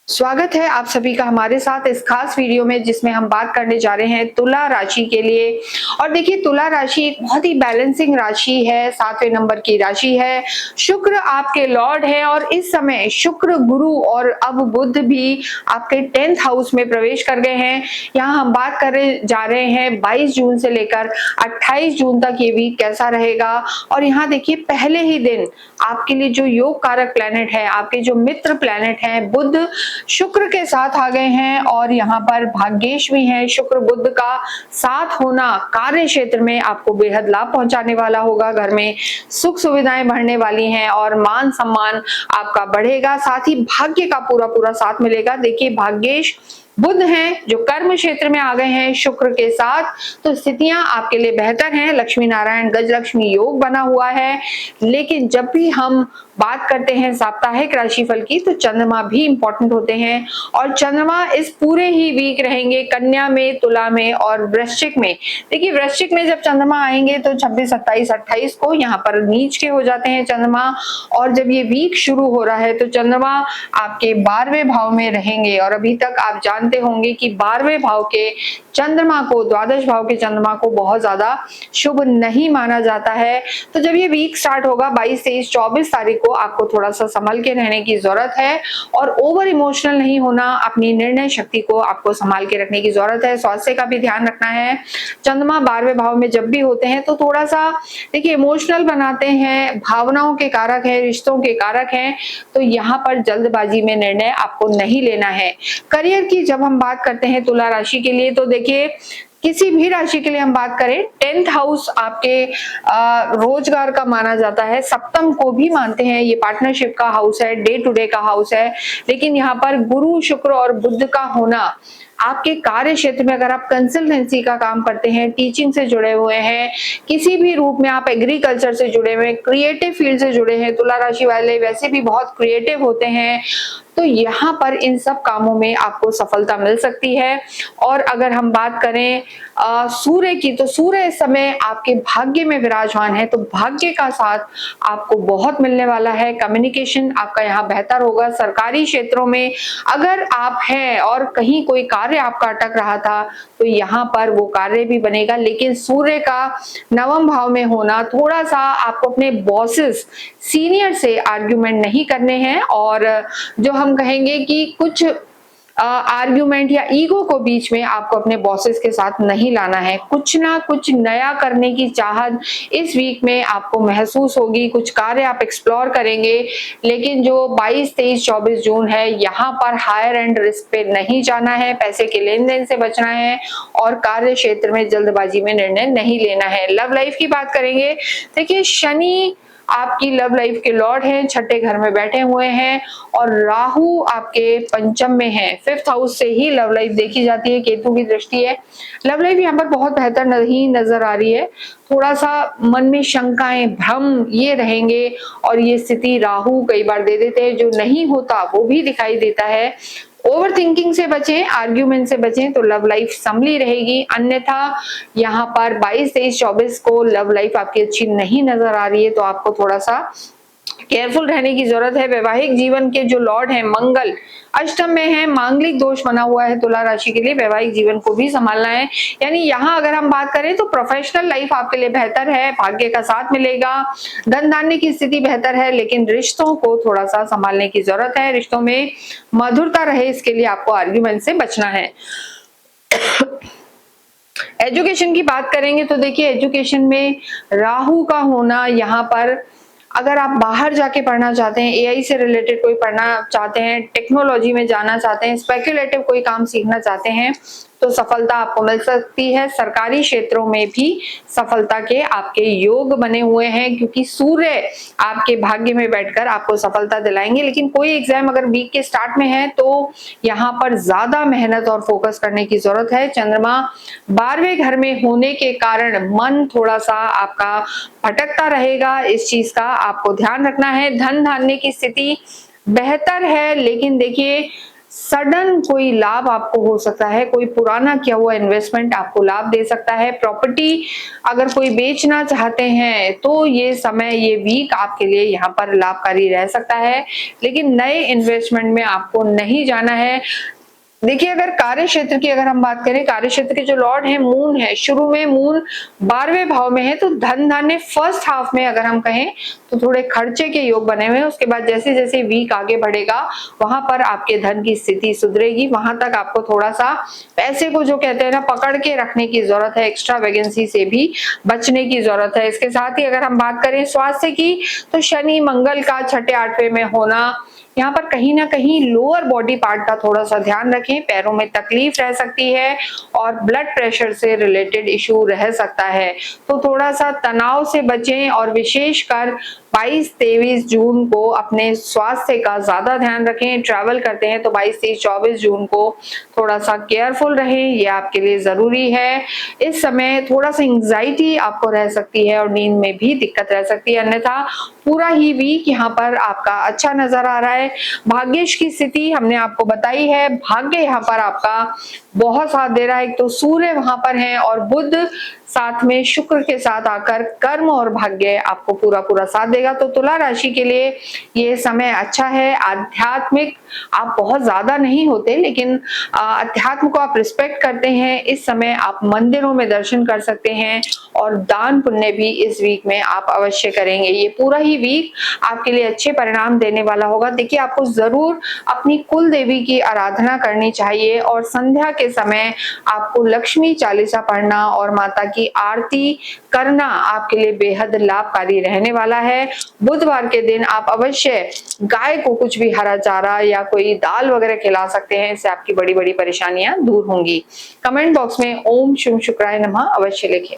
स्वागत है आप सभी का हमारे साथ इस खास वीडियो में जिसमें हम बात करने जा रहे हैं तुला राशि के लिए। और देखिए तुला राशि एक बहुत ही बैलेंसिंग राशि है, 7वें नंबर की राशि है। शुक्र आपके लॉर्ड है और इस समय शुक्र, गुरु और अब बुध भी आपके 10th हाउस में प्रवेश कर गए हैं। यहाँ हम बात करने जा रहे हैं 22 जून से लेकर 28 जून तक ये वीक कैसा रहेगा। और यहाँ देखिए पहले ही दिन आपके लिए जो योग कारक प्लैनेट है, आपके जो मित्र प्लैनेट हैं, बुध शुक्र के साथ आ गए हैं और यहाँ पर भाग्येश भी हैं। शुक्र बुध का साथ होना कार्य क्षेत्र में आपको बेहद लाभ पहुंचाने वाला होगा। घर में सुख सुविधाएं बढ़ने वाली हैं और मान सम्मान आपका बढ़ेगा, साथ ही भाग्य का पूरा पूरा साथ मिलेगा। देखिए भाग्येश बुध हैं जो कर्म क्षेत्र में आ गए हैं शुक्र के साथ, तो स्थितियां आपके लिए बेहतर हैं। लक्ष्मी नारायण गजलक्ष्मी योग बना हुआ है। लेकिन जब भी हम बात करते हैं साप्ताहिक राशिफल की तो चंद्रमा भी इंपॉर्टेंट होते हैं और चंद्रमा इस पूरे ही वीक रहेंगे कन्या में, तुला में और वृश्चिक में। देखिए वृश्चिक में जब चंद्रमा आएंगे तो 26, 27, 28 को यहाँ पर नीच के हो जाते हैं चंद्रमा। और जब ये वीक शुरू हो रहा है तो चंद्रमा आपके 12वें भाव में रहेंगे। और अभी तक आप जानते होंगे कि 12वें भाव के चंद्रमा को, द्वादश भाव के चंद्रमा को बहुत ज्यादा शुभ नहीं माना जाता है। तो जब ये वीक स्टार्ट होगा 22, 23, 24 तारीख को आपको थोड़ा सा संभल के रहने की जरूरत है और ओवर इमोशनल नहीं होना, अपनी निर्णय शक्ति को आपको संभाल के रखने की जरूरत है। स्वास्थ्य का भी ध्यान रखना है। चंद्रमा 12वें भाव में जब भी होते हैं तो थोड़ा सा देखिए इमोशनल बनाते हैं, भावनाओं के कारक है, रिश्तों के कारक हैं, तो यहाँ पर जल्दबाजी में निर्णय आपको नहीं लेना है। करियर की जब हम बात करते हैं तुला राशि के लिए तो देखिए किसी भी राशि के लिए हम बात करें 10th हाउस आपके रोजगार का माना जाता है, सप्तम को भी मानते हैं, ये पार्टनरशिप का हाउस है, डे टू डे का हाउस है। लेकिन यहाँ पर गुरु शुक्र और बुध का होना आपके कार्य क्षेत्र में, अगर आप कंसल्टेंसी का काम करते हैं, टीचिंग से जुड़े हुए हैं, किसी भी रूप में आप एग्रीकल्चर से जुड़े हुए हैं, क्रिएटिव फील्ड से जुड़े हैं, तुला राशि वाले वैसे भी बहुत क्रिएटिव होते हैं, तो यहाँ पर इन सब कामों में आपको सफलता मिल सकती है। और अगर हम बात करें सूर्य की तो सूर्य इस समय आपके भाग्य में विराजमान है, तो भाग्य का साथ आपको बहुत मिलने वाला है। कम्युनिकेशन आपका यहाँ बेहतर होगा। सरकारी क्षेत्रों में अगर आप हैं और कहीं कोई कार्य आपका अटक रहा था तो यहाँ पर वो कार्य भी बनेगा। लेकिन सूर्य का नवम भाव में होना, थोड़ा सा आपको अपने बॉसेस, सीनियर से आर्ग्यूमेंट नहीं करने हैं और जो हम कहेंगे कि कुछ आर्ग्यूमेंट या ईगो को बीच में आपको अपने बॉसेस के साथ नहीं लाना है। कुछ ना कुछ नया करने की चाहत इस वीक में आपको महसूस होगी, कुछ कार्य आप एक्सप्लोर करेंगे। लेकिन जो 22, 23, 24 जून है यहाँ पर हायर एंड रिस्क पे नहीं जाना है, पैसे के लेन देन से बचना है और कार्य क्षेत्र में जल्दबाजी में निर्णय नहीं लेना है। लव लाइफ की बात करेंगे, देखिए शनि आपकी लव लाइफ के लॉर्ड हैं, छठे घर में बैठे हुए हैं और राहु आपके पंचम में है। 5th हाउस से ही लव लाइफ देखी जाती है, केतु की दृष्टि है। लव लाइफ यहाँ पर बहुत बेहतर नहीं नजर आ रही है, थोड़ा सा मन में शंकाएं, भ्रम ये रहेंगे और ये स्थिति राहु कई बार दे देते हैं, जो नहीं होता वो भी दिखाई देता है। ओवर थिंकिंग से बचें, आर्ग्यूमेंट से बचें तो लव लाइफ संभली रहेगी। अन्यथा यहाँ पर 22, 23, 24 को लव लाइफ आपकी अच्छी नहीं नजर आ रही है, तो आपको थोड़ा सा केयरफुल रहने की जरूरत है। वैवाहिक जीवन के जो लॉर्ड हैं मंगल अष्टम में है, मांगलिक दोष बना हुआ है तुला राशि के लिए, वैवाहिक जीवन को भी संभालना है। यानी यहाँ अगर हम बात करें तो प्रोफेशनल लाइफ आपके लिए बेहतर है, भाग्य का साथ मिलेगा, धन धान्य की स्थिति बेहतर है, लेकिन रिश्तों को थोड़ा सा संभालने की जरूरत है। रिश्तों में मधुरता रहे इसके लिए आपको आर्ग्यूमेंट से बचना है। एजुकेशन की बात करेंगे तो देखिए एजुकेशन में राहु का होना, यहाँ पर अगर आप बाहर जाके पढ़ना चाहते हैं, एआई से रिलेटेड कोई पढ़ना चाहते हैं, टेक्नोलॉजी में जाना चाहते हैं, स्पेक्युलेटिव कोई काम सीखना चाहते हैं तो सफलता आपको मिल सकती है। सरकारी क्षेत्रों में भी सफलता के आपके योग बने हुए हैं, क्योंकि सूर्य आपके भाग्य में बैठकर आपको सफलता दिलाएंगे। लेकिन कोई एग्जाम अगर वीक के स्टार्ट में है तो यहाँ पर ज्यादा मेहनत और फोकस करने की जरूरत है। चंद्रमा 12वें घर में होने के कारण मन थोड़ा सा आपका भटकता रहेगा, इस चीज का आपको ध्यान रखना है। धन धान्य की स्थिति बेहतर है, लेकिन देखिए सडन कोई लाभ आपको हो सकता है, कोई पुराना किया हुआ इन्वेस्टमेंट आपको लाभ दे सकता है। प्रॉपर्टी अगर कोई बेचना चाहते हैं तो ये समय, ये वीक आपके लिए यहाँ पर लाभकारी रह सकता है, लेकिन नए इन्वेस्टमेंट में आपको नहीं जाना है। देखिए, अगर कार्य क्षेत्र की अगर हम बात करें, कार्य क्षेत्र के जो लॉर्ड है मून है, शुरू में मून 12वें भाव में है, तो धन धान्य फर्स्ट हाफ में अगर हम कहें तो थोड़े खर्चे के योग बने हुए हैं। उसके बाद जैसे जैसे वीक आगे बढ़ेगा वहां पर आपके धन की स्थिति सुधरेगी, वहां तक आपको थोड़ा सा पैसे को जो कहते हैं ना पकड़ के रखने की जरूरत है, एक्स्ट्रा वैकेंसी से भी बचने की जरूरत है। इसके साथ ही अगर हम बात करें स्वास्थ्य की, तो शनि मंगल का 6ठे 8वें में होना, यहाँ पर कहीं ना कहीं लोअर बॉडी पार्ट का थोड़ा सा ध्यान रखें, पैरों में तकलीफ रह सकती है और ब्लड प्रेशर से रिलेटेड इशू रह सकता है, तो थोड़ा सा तनाव से बचें और विशेषकर 22-23 जून को अपने स्वास्थ्य का ज्यादा ध्यान रखें। ट्रैवल करते हैं तो 22-23-24 जून को थोड़ा सा केयरफुल रहें, ये आपके लिए जरूरी है। इस समय थोड़ा सा एंग्जाइटी आपको रह सकती है और नींद में भी दिक्कत रह सकती है, अन्यथा पूरा ही वीक यहाँ पर आपका अच्छा नजर आ रहा है। भाग्येश की स्थिति हमने आपको बताई है, भाग्य यहाँ पर आपका बहुत साथ दे रहा है। एक तो सूर्य वहां पर है और बुध साथ में शुक्र के साथ आकर कर्म और भाग्य आपको पूरा पूरा साथ देगा। तो तुला राशि के लिए ये समय अच्छा है। आध्यात्मिक आप बहुत ज्यादा नहीं होते, लेकिन अध्यात्म को आप रिस्पेक्ट करते हैं, इस समय आप मंदिरों में दर्शन कर सकते हैं और दान पुण्य भी इस वीक में आप अवश्य करेंगे। ये पूरा ही वीक आपके लिए अच्छे परिणाम देने वाला होगा। देखिए, आपको जरूर अपनी कुल देवी की आराधना करनी चाहिए और संध्या के समय आपको लक्ष्मी चालीसा पढ़ना और माता की आरती करना आपके लिए बेहद लाभकारी रहने वाला है। बुधवार के दिन आप अवश्य गाय को कुछ भी हरा चारा या कोई दाल वगैरह खिला सकते हैं, इससे आपकी बड़ी बड़ी परेशानियां दूर होंगी। कमेंट बॉक्स में ओम शुभ शुक्राय नमः अवश्य लिखें।